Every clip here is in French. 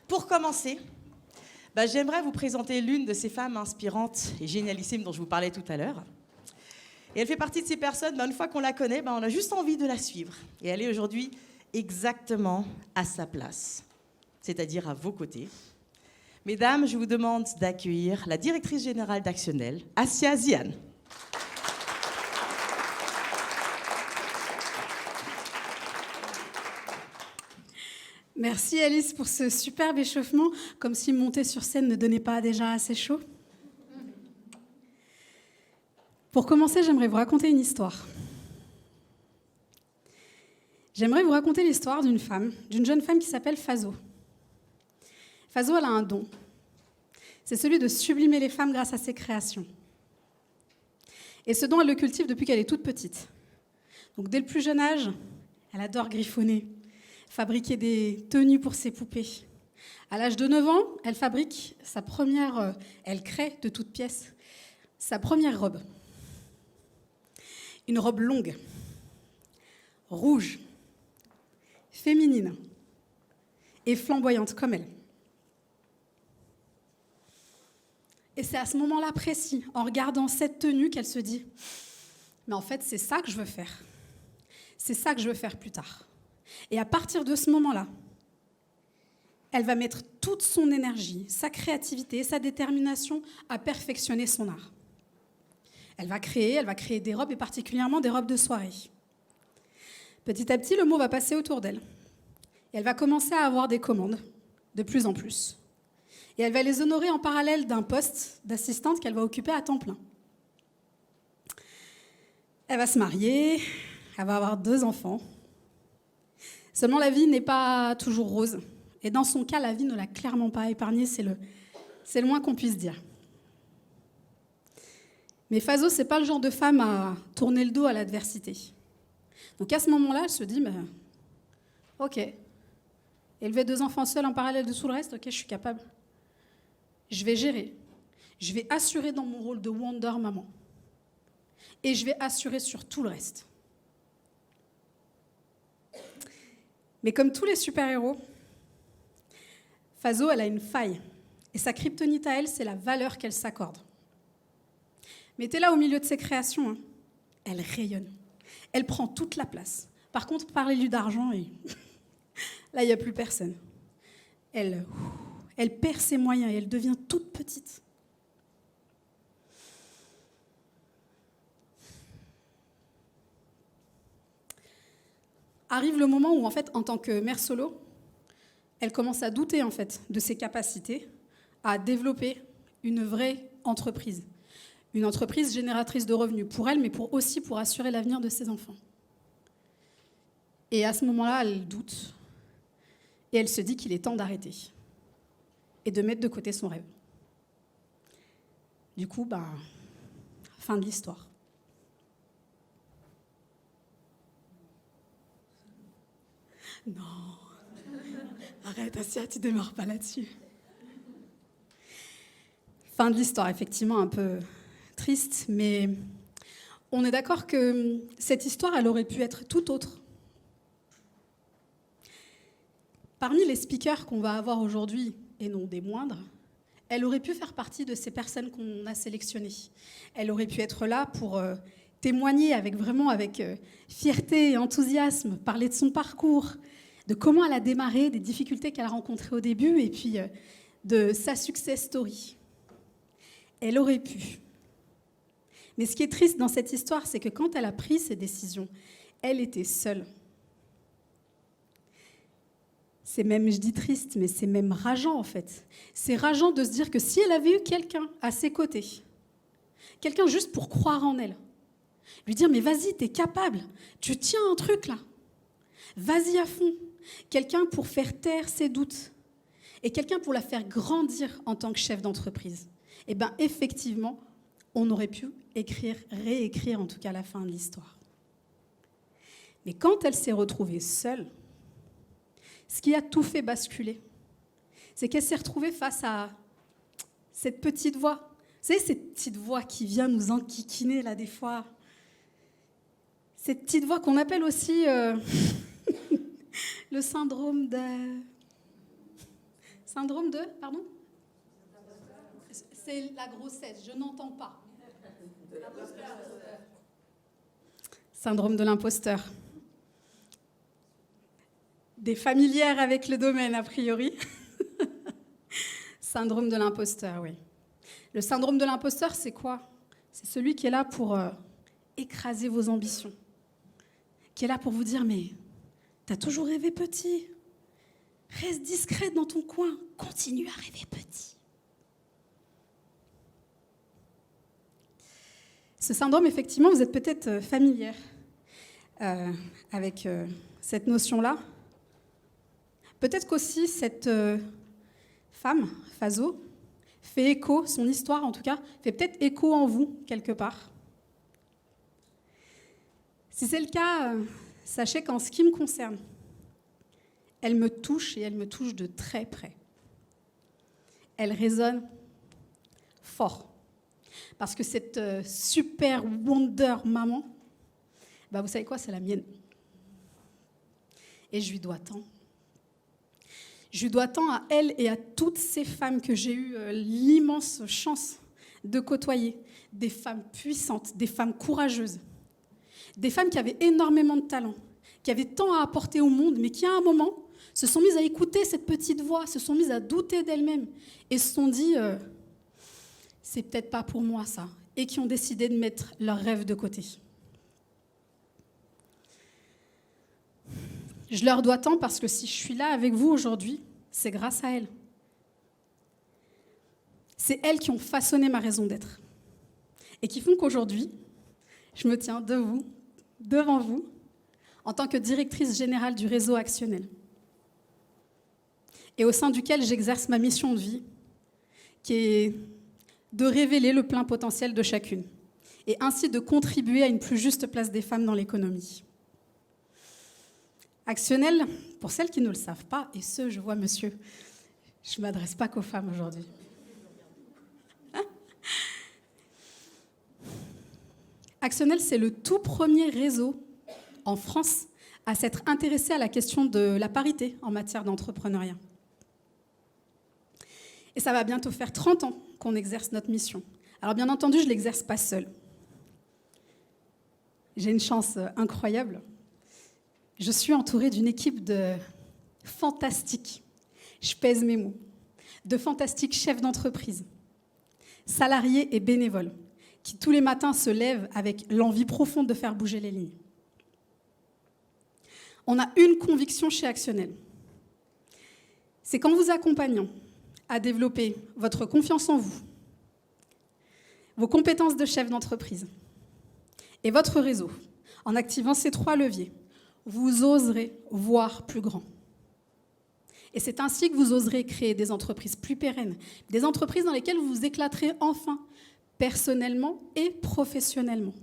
Pour commencer, j'aimerais vous présenter l'une de ces femmes inspirantes et génialissimes dont je vous parlais tout à l'heure. Et elle fait partie de ces personnes, une fois qu'on la connaît, on a juste envie de la suivre. Et elle est aujourd'hui exactement à sa place, c'est-à-dire à vos côtés. Mesdames, je vous demande d'accueillir la directrice générale d'Actionnel, Assia Ziane. Merci Alice pour ce superbe échauffement, comme si monter sur scène ne donnait pas déjà assez chaud. Pour commencer, j'aimerais vous raconter une histoire. J'aimerais vous raconter l'histoire d'une jeune femme qui s'appelle Faso. Faso, elle a un don. C'est celui de sublimer les femmes grâce à ses créations. Et ce don, elle le cultive depuis qu'elle est toute petite. Donc dès le plus jeune âge, elle adore griffonner, fabriquer des tenues pour ses poupées. À l'âge de 9 ans, elle fabrique elle crée de toutes pièces sa première robe. Une robe longue, rouge, féminine et flamboyante comme elle. Et c'est à ce moment-là précis, en regardant cette tenue, qu'elle se dit « Mais en fait, c'est ça que je veux faire. C'est ça que je veux faire plus tard. » Et à partir de ce moment-là, elle va mettre toute son énergie, sa créativité, sa détermination à perfectionner son art. Elle va créer des robes, et particulièrement des robes de soirée. Petit à petit, le mot va passer autour d'elle. Et elle va commencer à avoir des commandes, de plus en plus. Et elle va les honorer en parallèle d'un poste d'assistante qu'elle va occuper à temps plein. Elle va se marier, elle va avoir 2 enfants. Seulement, la vie n'est pas toujours rose. Et dans son cas, la vie ne l'a clairement pas épargnée, c'est le moins qu'on puisse dire. Mais Faso, c'est pas le genre de femme à tourner le dos à l'adversité. Donc à ce moment-là, elle se dit, ok, élever 2 enfants seuls en parallèle de tout le reste, ok, je suis capable. Je vais gérer. Je vais assurer dans mon rôle de Wonder Maman. Et je vais assurer sur tout le reste. Mais comme tous les super-héros, Faso, elle a une faille. Et sa kryptonite à elle, c'est la valeur qu'elle s'accorde. Mettez-la au milieu de ses créations, elle rayonne. Elle prend toute la place. Par contre, parlez-lui d'argent et là, il n'y a plus personne. Elle perd ses moyens et elle devient toute petite. Arrive le moment où, en fait, en tant que mère solo, elle commence à douter, en fait, de ses capacités à développer une vraie entreprise. Une entreprise génératrice de revenus pour elle, mais aussi pour assurer l'avenir de ses enfants. Et à ce moment-là, elle doute. Et elle se dit qu'il est temps d'arrêter. Et de mettre de côté son rêve. Du coup, fin de l'histoire. Non. Arrête, Assia, tu démarres pas là-dessus. Fin de l'histoire, effectivement, un peu triste, mais on est d'accord que cette histoire, elle aurait pu être tout autre. Parmi les speakers qu'on va avoir aujourd'hui, et non des moindres, elle aurait pu faire partie de ces personnes qu'on a sélectionnées. Elle aurait pu être là pour témoigner avec fierté et enthousiasme, parler de son parcours, de comment elle a démarré, des difficultés qu'elle a rencontrées au début, et puis de sa success story. Elle aurait pu. Mais ce qui est triste dans cette histoire, c'est que quand elle a pris ses décisions, elle était seule. C'est même, je dis triste, mais c'est même rageant en fait. C'est rageant de se dire que si elle avait eu quelqu'un à ses côtés, quelqu'un juste pour croire en elle, lui dire « mais vas-y, t'es capable, tu tiens un truc là, vas-y à fond ». Quelqu'un pour faire taire ses doutes et quelqu'un pour la faire grandir en tant que chef d'entreprise. Et bien effectivement, on aurait pu réécrire en tout cas la fin de l'histoire. Mais quand elle s'est retrouvée seule, ce qui a tout fait basculer, c'est qu'elle s'est retrouvée face à cette petite voix. Vous savez, cette petite voix qui vient nous enquiquiner là des fois. Cette petite voix qu'on appelle aussi le syndrome de... Syndrome de... Pardon? C'est la grossesse, je n'entends pas. Syndrome de l'imposteur. Des familières avec le domaine, a priori. Syndrome de l'imposteur, oui. Le syndrome de l'imposteur, c'est quoi? C'est celui qui est là pour écraser vos ambitions. Qui est là pour vous dire, mais t'as toujours rêvé petit. Reste discrète dans ton coin. Continue à rêver petit. Ce syndrome, effectivement, vous êtes peut-être familière avec cette notion-là. Peut-être qu'aussi cette femme, Faso, fait écho, son histoire en tout cas, fait peut-être écho en vous, quelque part. Si c'est le cas, sachez qu'en ce qui me concerne, elle me touche et elle me touche de très près. Elle résonne fort. Parce que cette super wonder maman, bah vous savez quoi, c'est la mienne. Et je lui dois tant. Je lui dois tant à elle et à toutes ces femmes que j'ai eu l'immense chance de côtoyer. Des femmes puissantes, des femmes courageuses, des femmes qui avaient énormément de talent, qui avaient tant à apporter au monde, mais qui à un moment se sont mises à écouter cette petite voix, se sont mises à douter d'elles-mêmes et se sont dit c'est peut-être pas pour moi ça, et qui ont décidé de mettre leurs rêves de côté. Je leur dois tant parce que si je suis là avec vous aujourd'hui, c'est grâce à elles. C'est elles qui ont façonné ma raison d'être et qui font qu'aujourd'hui, je me tiens devant vous, en tant que directrice générale du réseau Actionnel et au sein duquel j'exerce ma mission de vie, qui est de révéler le plein potentiel de chacune et ainsi de contribuer à une plus juste place des femmes dans l'économie. Actionnel, pour celles qui ne le savent pas, et ce, je vois monsieur, je ne m'adresse pas qu'aux femmes aujourd'hui. Actionnel, c'est le tout premier réseau en France à s'être intéressé à la question de la parité en matière d'entrepreneuriat. Et ça va bientôt faire 30 ans qu'on exerce notre mission. Alors bien entendu, je ne l'exerce pas seule. J'ai une chance incroyable. Je suis entourée d'une équipe de fantastiques, je pèse mes mots, de fantastiques chefs d'entreprise, salariés et bénévoles, qui tous les matins se lèvent avec l'envie profonde de faire bouger les lignes. On a une conviction chez Actionnel. C'est qu'en vous accompagnant à développer votre confiance en vous, vos compétences de chef d'entreprise et votre réseau, en activant ces 3 leviers, vous oserez voir plus grand. Et c'est ainsi que vous oserez créer des entreprises plus pérennes, des entreprises dans lesquelles vous vous éclaterez enfin, personnellement et professionnellement.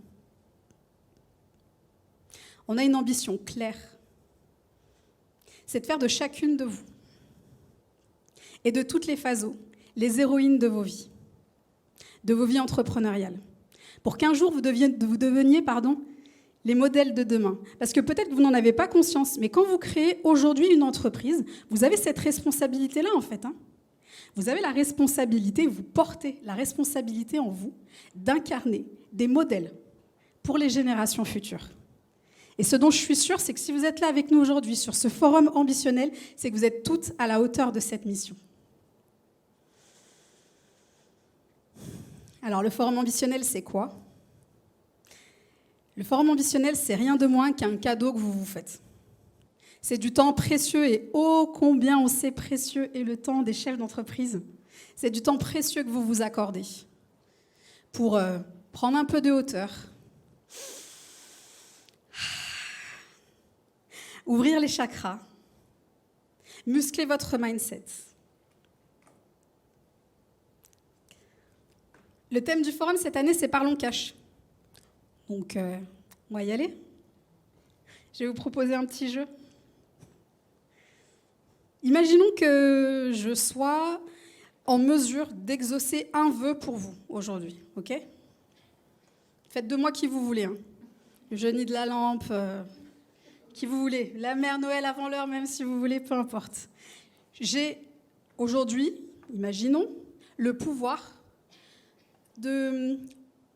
On a une ambition claire, c'est de faire de chacune de vous et de toutes les Faso les héroïnes de vos vies entrepreneuriales, pour qu'un jour vous deveniez les modèles de demain. Parce que peut-être que vous n'en avez pas conscience, mais quand vous créez aujourd'hui une entreprise, vous avez cette responsabilité-là, en fait. Vous avez la responsabilité, vous portez la responsabilité en vous d'incarner des modèles pour les générations futures. Et ce dont je suis sûre, c'est que si vous êtes là avec nous aujourd'hui sur ce forum ambitionnel, c'est que vous êtes toutes à la hauteur de cette mission. Alors, le forum ambitionnel, c'est quoi ? Le forum ambitionnel, c'est rien de moins qu'un cadeau que vous vous faites. C'est du temps précieux et ô combien on sait précieux est le temps des chefs d'entreprise. C'est du temps précieux que vous vous accordez pour prendre un peu de hauteur, ouvrir les chakras, muscler votre mindset. Le thème du forum cette année, c'est Parlons Cash. Donc, on va y aller. Je vais vous proposer un petit jeu. Imaginons que je sois en mesure d'exaucer un vœu pour vous aujourd'hui, ok ? Faites de moi qui vous voulez. Le génie de la lampe, qui vous voulez. La mère Noël avant l'heure, même si vous voulez, peu importe. J'ai aujourd'hui, imaginons, le pouvoir de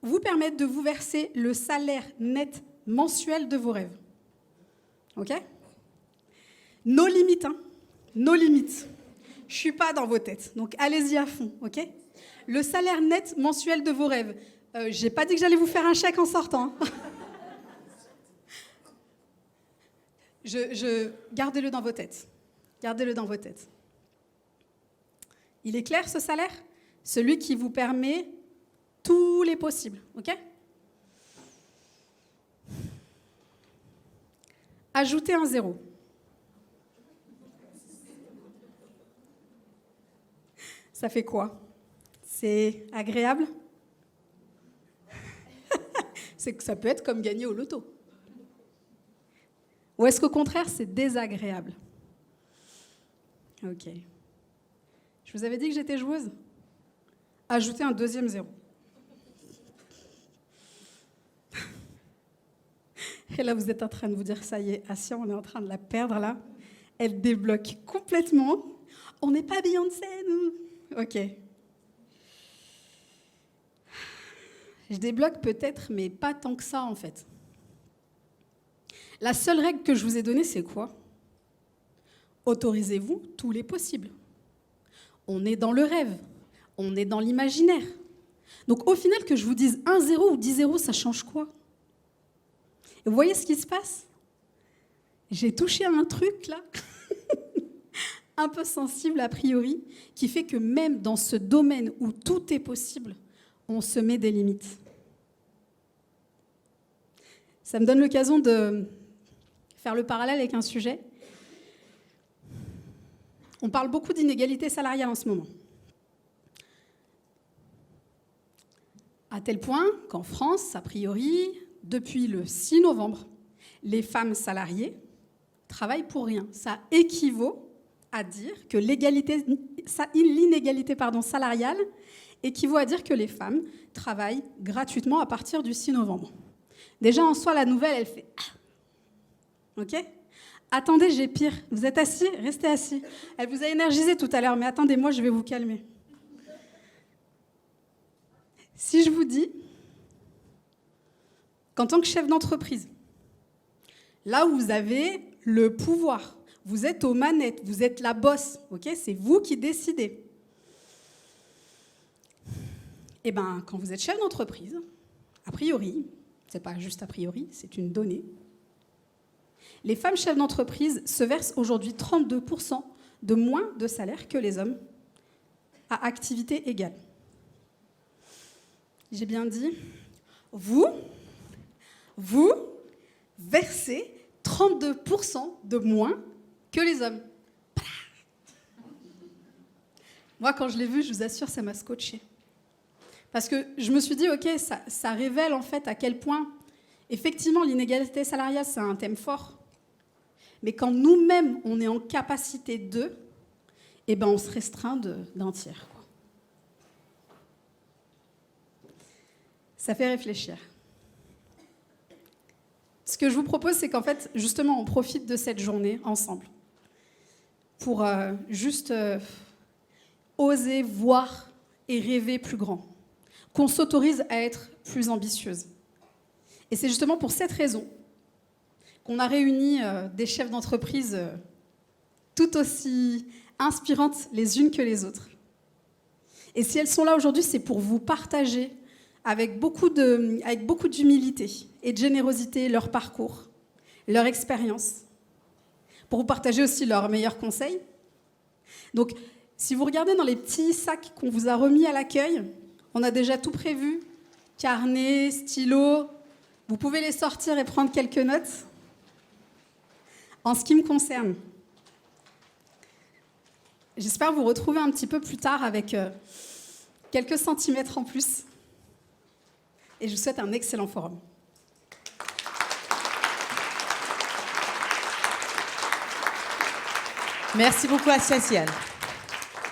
vous permettre de vous verser le salaire net mensuel de vos rêves. OK ? Nos limites, hein ? Nos limites. Je ne suis pas dans vos têtes, donc allez-y à fond, OK ? Le salaire net mensuel de vos rêves. Je n'ai pas dit que j'allais vous faire un chèque en sortant. Hein. Gardez-le dans vos têtes. Gardez-le dans vos têtes. Il est clair, ce salaire ? Celui qui vous permet tous les possibles, OK ? Ajoutez un 0. Ça fait quoi ? C'est agréable ? C'est que ça peut être comme gagner au loto. Ou est-ce qu'au contraire, c'est désagréable ? Ok. Je vous avais dit que j'étais joueuse ? Ajoutez un deuxième 0. Et là, vous êtes en train de vous dire, ça y est, Assia, on est en train de la perdre là. Elle débloque complètement. On n'est pas Beyoncé, nous. Ok. Je débloque peut-être, mais pas tant que ça, en fait. La seule règle que je vous ai donnée, c'est quoi ? Autorisez-vous tous les possibles. On est dans le rêve, on est dans l'imaginaire. Donc au final, que je vous dise 1 0 ou 10 0, ça change quoi ? Et vous voyez ce qui se passe ? J'ai touché à un truc, là, un peu sensible a priori, qui fait que même dans ce domaine où tout est possible, on se met des limites. Ça me donne l'occasion de faire le parallèle avec un sujet. On parle beaucoup d'inégalité salariale en ce moment. À tel point qu'en France, a priori, depuis le 6 novembre, les femmes salariées travaillent pour rien. Ça équivaut à dire que l'inégalité salariale équivaut à dire que les femmes travaillent gratuitement à partir du 6 novembre. Déjà, en soi, la nouvelle, elle fait « OK ? Attendez, j'ai pire. Vous êtes assis ? Restez assis. Elle vous a énergisé tout à l'heure, mais attendez, moi, je vais vous calmer. » Si je vous dis qu'en tant que chef d'entreprise, là où vous avez le pouvoir, vous êtes aux manettes, vous êtes la boss, OK ? C'est vous qui décidez. Eh bien, quand vous êtes chef d'entreprise, a priori, c'est pas juste a priori, c'est une donnée, les femmes chefs d'entreprise se versent aujourd'hui 32% de moins de salaire que les hommes à activité égale. J'ai bien dit, vous versez 32% de moins que les hommes. Moi, quand je l'ai vu, je vous assure, ça m'a scotché. Parce que je me suis dit, OK, ça révèle en fait à quel point, effectivement, l'inégalité salariale, c'est un thème fort. Mais quand nous-mêmes, on est en capacité de, eh ben, on se restreint d'un tiers. Quoi. Ça fait réfléchir. Ce que je vous propose, c'est qu'en fait, justement, on profite de cette journée ensemble pour juste oser voir et rêver plus grand. Qu'on s'autorise à être plus ambitieuse. Et c'est justement pour cette raison qu'on a réuni des chefs d'entreprise tout aussi inspirantes les unes que les autres. Et si elles sont là aujourd'hui, c'est pour vous partager avec beaucoup d'humilité et de générosité leur parcours, leur expérience, pour vous partager aussi leurs meilleurs conseils. Donc, si vous regardez dans les petits sacs qu'on vous a remis à l'accueil, on a déjà tout prévu, carnet, stylo, vous pouvez les sortir et prendre quelques notes. En ce qui me concerne, j'espère vous retrouver un petit peu plus tard avec quelques centimètres en plus. Et je vous souhaite un excellent forum. Merci beaucoup, Assia Sial.